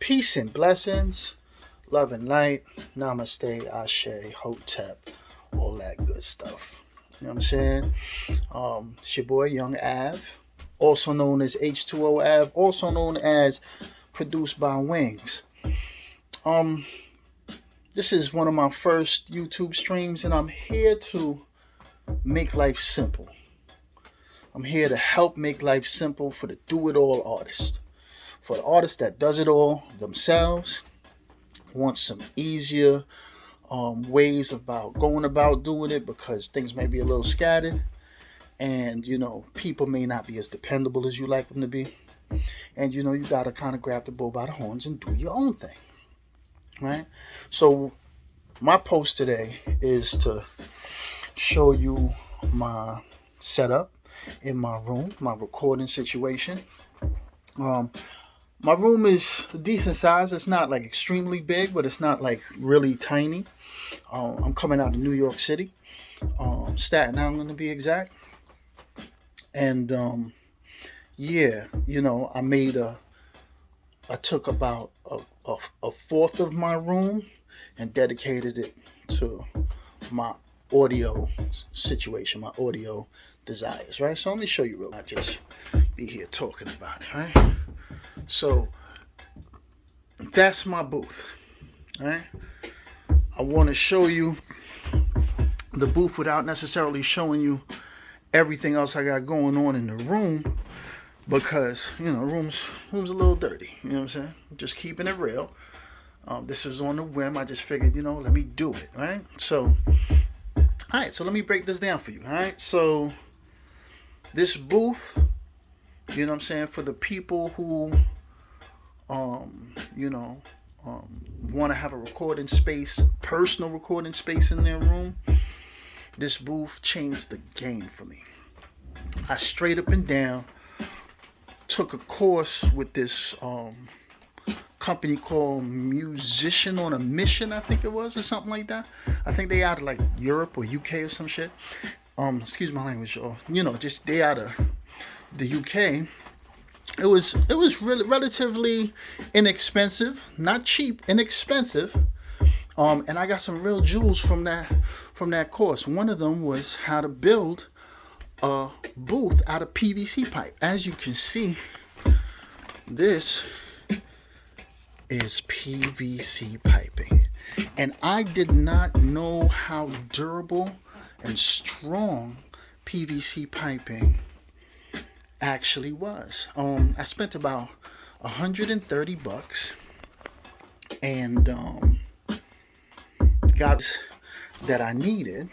Peace and blessings, love and light, namaste, ashe, hotep, all that good stuff. You know what I'm saying? It's your boy Young Av, also known as H2O Av, also known as Produced by Wings. This is one of my first YouTube streams, and I'm here to make life simple. I'm here to help make life simple for the do-it-all artist. For the artist that does it all themselves, want some easier ways about going about doing it because things may be a little scattered, and people may not be as dependable as you like them to be, and you gotta kind of grab the bull by the horns and do your own thing, right? So my post today is to show you my setup in my room, my recording situation. My room is a decent size. It's not like extremely big, but it's not like really tiny. I'm coming out of New York City, Staten Island to be exact. And I took about a fourth of my room and dedicated it to my audio situation, my audio desires, right? So let me show you real quick. I'll just be here talking about it, right? So that's my booth, right? I want to show you the booth without necessarily showing you everything else I got going on in the room because, room's a little dirty, you know what I'm saying? Just keeping it real. This is on the whim. I just figured, let me do it, right? So, all right, so let me break this down for you, all right? So this booth, you know what I'm saying, for the people who want to have a recording space, personal recording space in their room, this booth changed the game for me. I straight up and down took a course with this company called Musician on a Mission, I think it was, or something like that. I think they out of like Europe or UK or some shit. Excuse my language, or just they out of the UK. It was really relatively inexpensive, not cheap, inexpensive. And I got some real jewels from that course. One of them was how to build a booth out of PVC pipe. As you can see, this is PVC piping. And I did not know how durable and strong PVC piping actually was. I spent about $130 and got that I needed.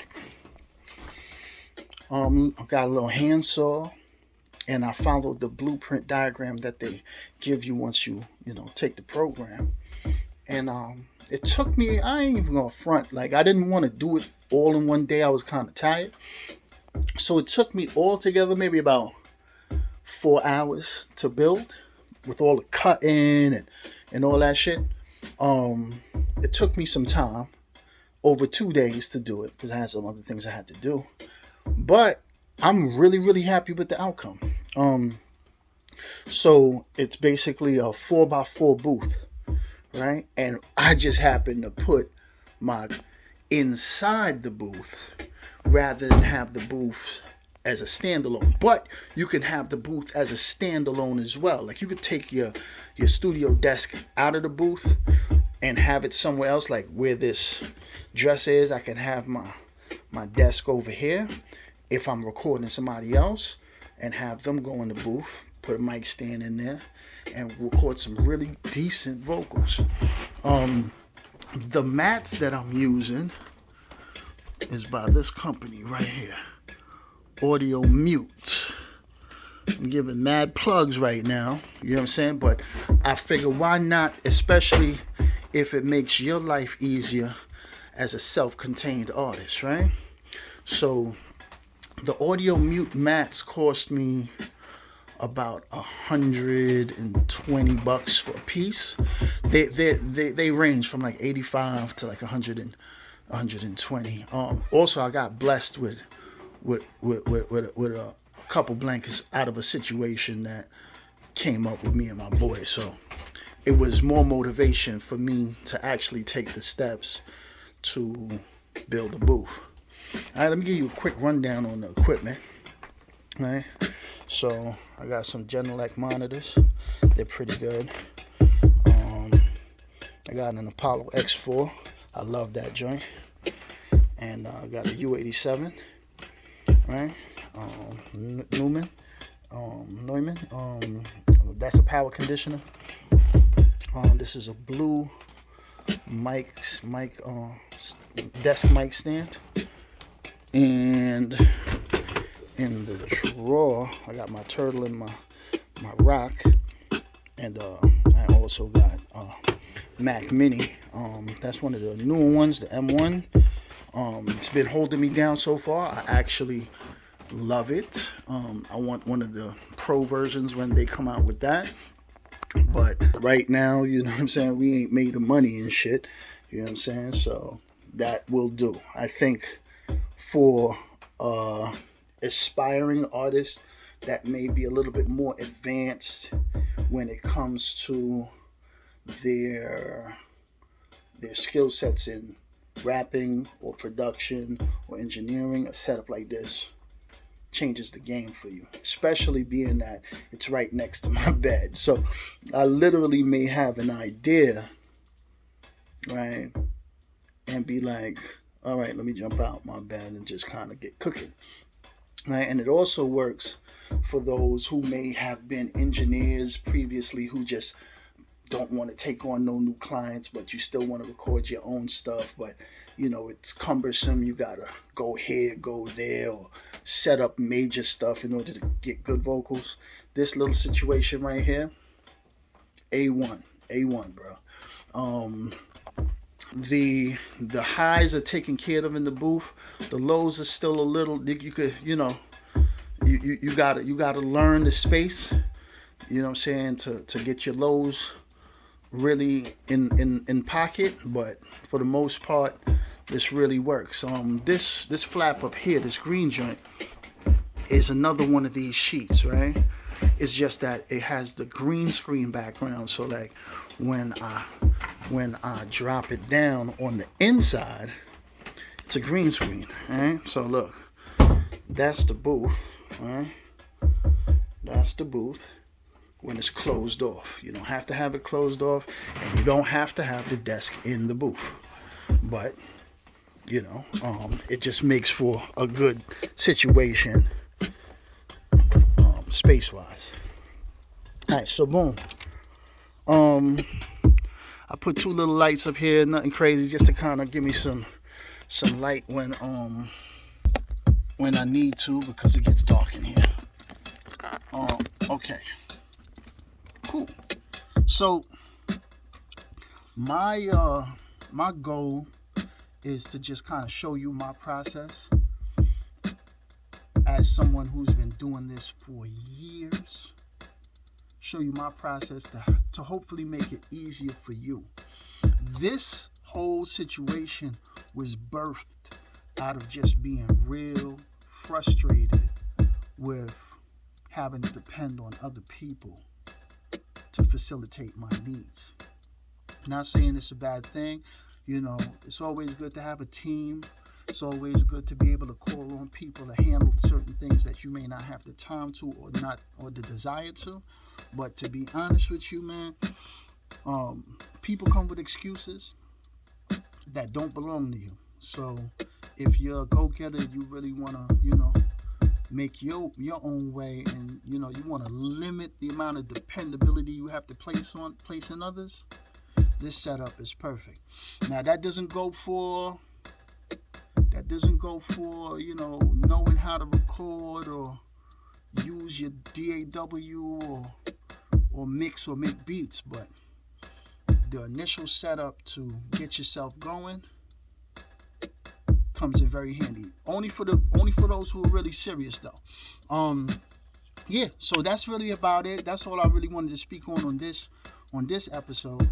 I got a little handsaw, and I followed the blueprint diagram that they give you once you take the program. And it took me, I ain't even gonna front, like I didn't want to do it all in one day. I was kind of tired, so it took me all together maybe about 4 hours to build, with all the cutting and all that shit. It took me some time, over 2 days to do it, because I had some other things I had to do. But I'm really, really happy with the outcome. So it's basically a 4x4 booth, right? And I just happened to put my inside the booth rather than have the booth as a standalone. But you can have the booth as a standalone as well. Like you could take your studio desk out of the booth and have it somewhere else, like where this dresser is. I can have my desk over here if I'm recording somebody else, and have them go in the booth, put a mic stand in there, and record some really decent vocals. The mats that I'm using is by this company right here, Audio Mute. I'm giving mad plugs right now, you know what I'm saying? But I figure why not, especially if it makes your life easier as a self-contained artist, right? So the Audio Mute mats cost me about $120 for a piece. They range from like 85 to like 120. Also, I got blessed with a couple blankets out of a situation that came up with me and my boy. So it was more motivation for me to actually take the steps to build a booth. All right, let me give you a quick rundown on the equipment. All right, so I got some Genelec monitors. They're pretty good. I got an Apollo X4. I love that joint. And I got a U87. Right, Neumann. That's a power conditioner. This is a blue desk mic stand. And in the drawer, I got my turtle and my rock. And I also got Mac Mini. That's one of the newer ones, the M1. It's been holding me down so far. I actually love it. I want one of the pro versions when they come out with that. But right now, you know what I'm saying, we ain't made the money and shit. You know what I'm saying? So that will do. I think for aspiring artists that may be a little bit more advanced when it comes to their skill sets in rapping or production or engineering, a setup like this changes the game for you, especially being that it's right next to my bed. So I literally may have an idea, right, and be like, all right, let me jump out my bed and just kind of get cooking, right? And it also works for those who may have been engineers previously who just don't want to take on no new clients, but you still want to record your own stuff, but you know it's cumbersome. You gotta go here, go there, or set up major stuff in order to get good vocals. This little situation right here, A1, bro. The highs are taken care of in the booth. The lows are still a little. You could, you know, you gotta learn the space. You know what I'm saying, to get your lows really in pocket, but for the most part this really works. This flap up here, this green joint, is another one of these sheets, right? It's just that it has the green screen background, so like when I drop it down on the inside, it's a green screen. Right? So look, that's the booth, right? That's the booth when it's closed off. You don't have to have it closed off, and you don't have to have the desk in the booth. But, you know, it just makes for a good situation space-wise. All right, so boom. I put two little lights up here, nothing crazy, just to kind of give me some light when I need to, because it gets dark in here. Okay. Cool. So my goal is to just kind of show you my process as someone who's been doing this for years. Show you my process to hopefully make it easier for you. This whole situation was birthed out of just being real frustrated with having to depend on other people to facilitate my needs. Not saying it's a bad thing. You know, it's always good to have a team. It's always good to be able to call on people to handle certain things that you may not have the time to or the desire to. But to be honest with you, man, people come with excuses that don't belong to you. So if you're a go-getter, you really want to, you know, make your own way, and you know you want to limit the amount of dependability you have to place in others, this setup is perfect. Now that doesn't go for you know, knowing how to record or use your DAW or mix or make beats, but the initial setup to get yourself going comes in very handy. Only for those who are really serious though. Yeah, so that's really about it. That's all I really wanted to speak on this episode.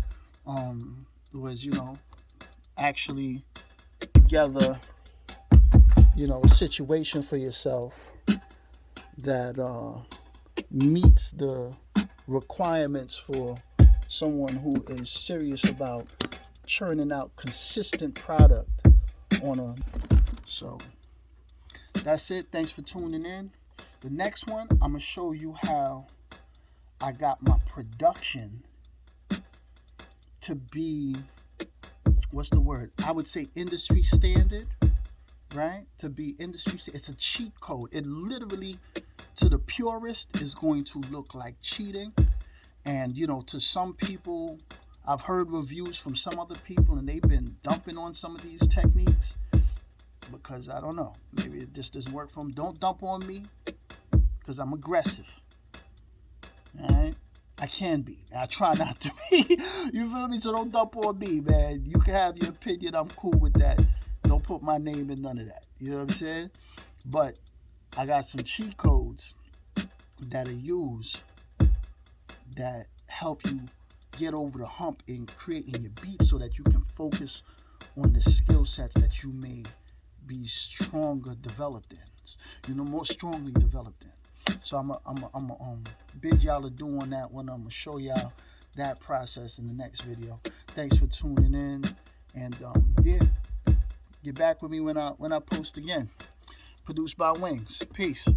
Was, you know, actually gather, you know, a situation for yourself that meets the requirements for someone who is serious about churning out consistent product on a. So that's it. Thanks for tuning in. The next one, I'm gonna show you how I got my production to be, what's the word? I would say industry standard, right? To be industry standard. It's a cheat code. It literally, to the purist, is going to look like cheating. And, you know, to some people, I've heard reviews from some other people and they've been dumping on some of these techniques because, I don't know, maybe it just doesn't work for them. Don't dump on me because I'm aggressive. All right? I can be. I try not to be. You feel me? So don't dump on me, man. You can have your opinion. I'm cool with that. Don't put my name in none of that. You know what I'm saying? But I got some cheat codes that are used that help you get over the hump in creating your beat so that you can focus on the skill sets that you may be stronger developed in. You know, more strongly developed in. So I'm bid y'all to do on that one. I'm gonna show y'all that process in the next video. Thanks for tuning in, and yeah, get back with me when I post again. Produced by Wings. Peace.